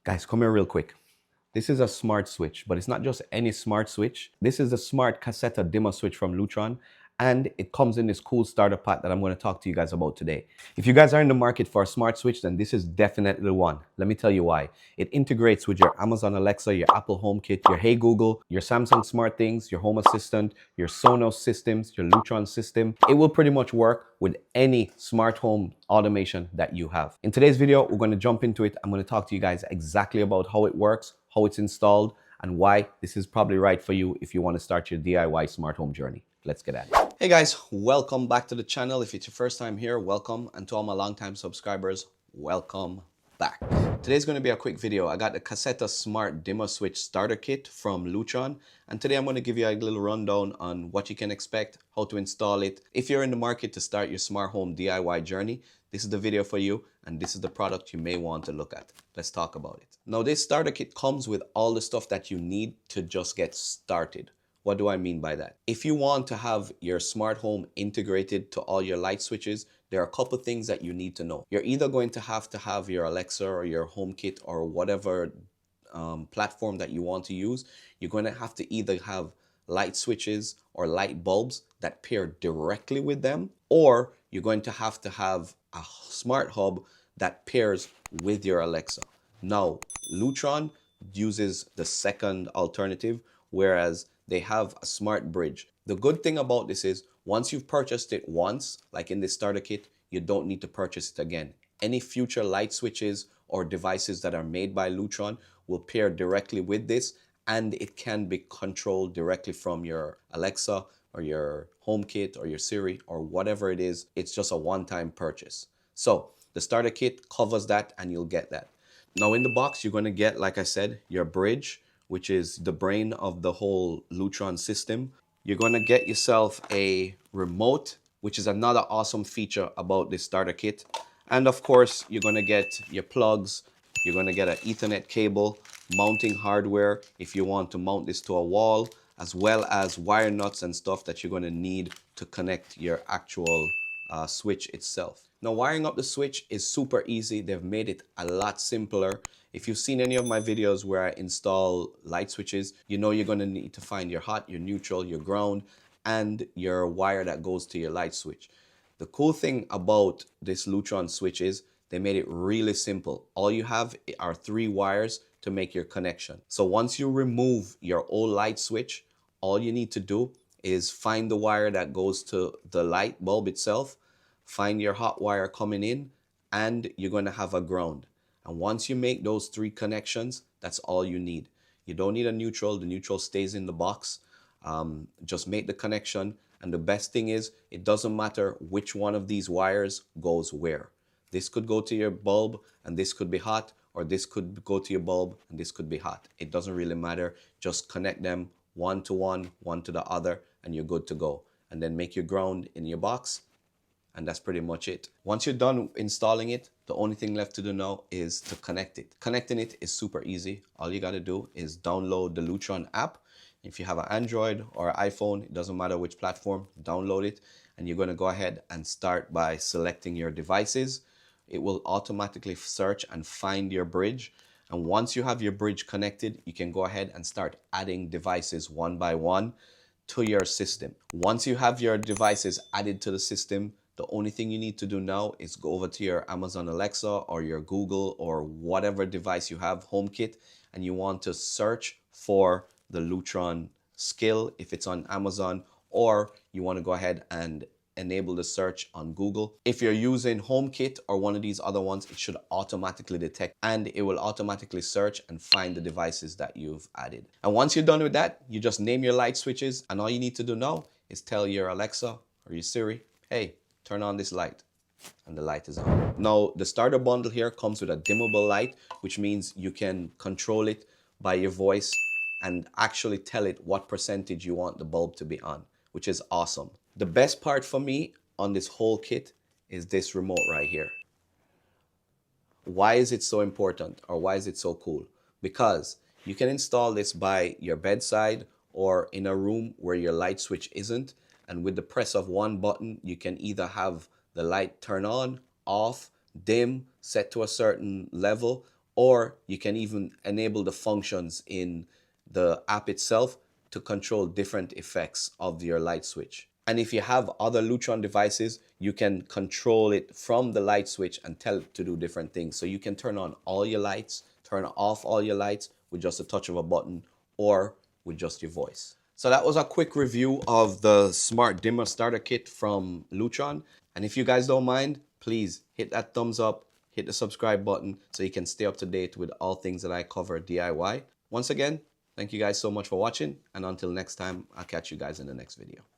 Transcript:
Guys, come here real quick. This is a smart switch, but it's not just any smart switch. This is the smart Caseta dimmer switch from Lutron, and it comes in this cool starter pack that I'm going to talk to you guys about today. If you guys are in the market for a smart switch, then this is definitely the one. Let me tell you why. It integrates with your Amazon Alexa, your Apple HomeKit, your Hey Google, your Samsung Smart Things, your Home Assistant, your Sonos systems, your Lutron system. It will pretty much work with any smart home automation that you have. In today's video, we're going to jump into it. I'm going to talk to you guys exactly about how it works, how it's installed, and why this is probably right for you if you want to start your DIY smart home journey. Let's get at it. Hey guys, welcome back to the channel. If it's your first time here, welcome. And to all my longtime subscribers, welcome back. Today's going to be a quick video. I got the Caseta Smart Dimmer Switch Starter Kit from Lutron. And today I'm going to give you a little rundown on what you can expect, how to install it. If you're in the market to start your smart home DIY journey, this is the video for you, and this is the product you may want to look at. Let's talk about it. Now, this starter kit comes with all the stuff that you need to just get started. What do I mean by that? If you want to have your smart home integrated to all your light switches, there are a couple things that you need to know. You're either going to have your Alexa or your HomeKit or whatever platform that you want to use. You're going to have to either have light switches or light bulbs that pair directly with them, or you're going to have a smart hub that pairs with your Alexa. Now, Lutron uses the second alternative, whereas they have a smart bridge. The good thing about this is once you've purchased it once, like in this starter kit, you don't need to purchase it again. Any future light switches or devices that are made by Lutron will pair directly with this, and it can be controlled directly from your Alexa or your HomeKit or your Siri or whatever it is. It's just a one-time purchase. So the starter kit covers that, and you'll get that. Now in the box, you're going to get, like I said, your bridge, which is the brain of the whole Lutron system. You're going to get yourself a remote, which is another awesome feature about this starter kit. And of course, you're going to get your plugs. You're going to get an Ethernet cable, mounting hardware if you want to mount this to a wall, as well as wire nuts and stuff that you're going to need to connect your actual switch itself. Now, wiring up the switch is super easy. They've made it a lot simpler. If you've seen any of my videos where I install light switches, you know you're going to need to find your hot, your neutral, your ground, and your wire that goes to your light switch. The cool thing about this Lutron switch is they made it really simple. All you have are 3 wires to make your connection. So once you remove your old light switch, all you need to do is find the wire that goes to the light bulb itself, find your hot wire coming in, and you're going to have a ground. And once you make those 3 connections, that's all you need. You don't need a neutral. The neutral stays in the box. Just make the connection. And the best thing is, it doesn't matter which one of these wires goes where. This could go to your bulb and this could be hot, or this could go to your bulb and this could be hot. It doesn't really matter. Just connect them one to one, one to the other, and you're good to go. And then make your ground in your box. And that's pretty much it. Once you're done installing it, the only thing left to do now is to connect it. Connecting it is super easy. All you got to do is download the Lutron app. If you have an Android or an iPhone, it doesn't matter which platform, download it. And you're going to go ahead and start by selecting your devices. It will automatically search and find your bridge. And once you have your bridge connected, you can go ahead and start adding devices one by one to your system. Once you have your devices added to the system, the only thing you need to do now is go over to your Amazon Alexa or your Google or whatever device you have, HomeKit, and you want to search for the Lutron skill if it's on Amazon, or you want to go ahead and enable the search on Google. If you're using HomeKit or one of these other ones, it should automatically detect and it will automatically search and find the devices that you've added. And once you're done with that, you just name your light switches, and all you need to do now is tell your Alexa or your Siri, hey, turn on this light, and the light is on. Now, the starter bundle here comes with a dimmable light, which means you can control it by your voice and actually tell it what percentage you want the bulb to be on, which is awesome. The best part for me on this whole kit is this remote right here. Why is it so important, or why is it so cool? Because you can install this by your bedside or in a room where your light switch isn't. And with the press of one button, you can either have the light turn on, off, dim, set to a certain level, or you can even enable the functions in the app itself to control different effects of your light switch. And if you have other Lutron devices, you can control it from the light switch and tell it to do different things. So you can turn on all your lights, turn off all your lights with just a touch of a button or with just your voice. So that was a quick review of the Smart Dimmer Starter Kit from Lutron. And if you guys don't mind, please hit that thumbs up, hit the subscribe button so you can stay up to date with all things that I cover DIY. Once again, thank you guys so much for watching. And until next time, I'll catch you guys in the next video.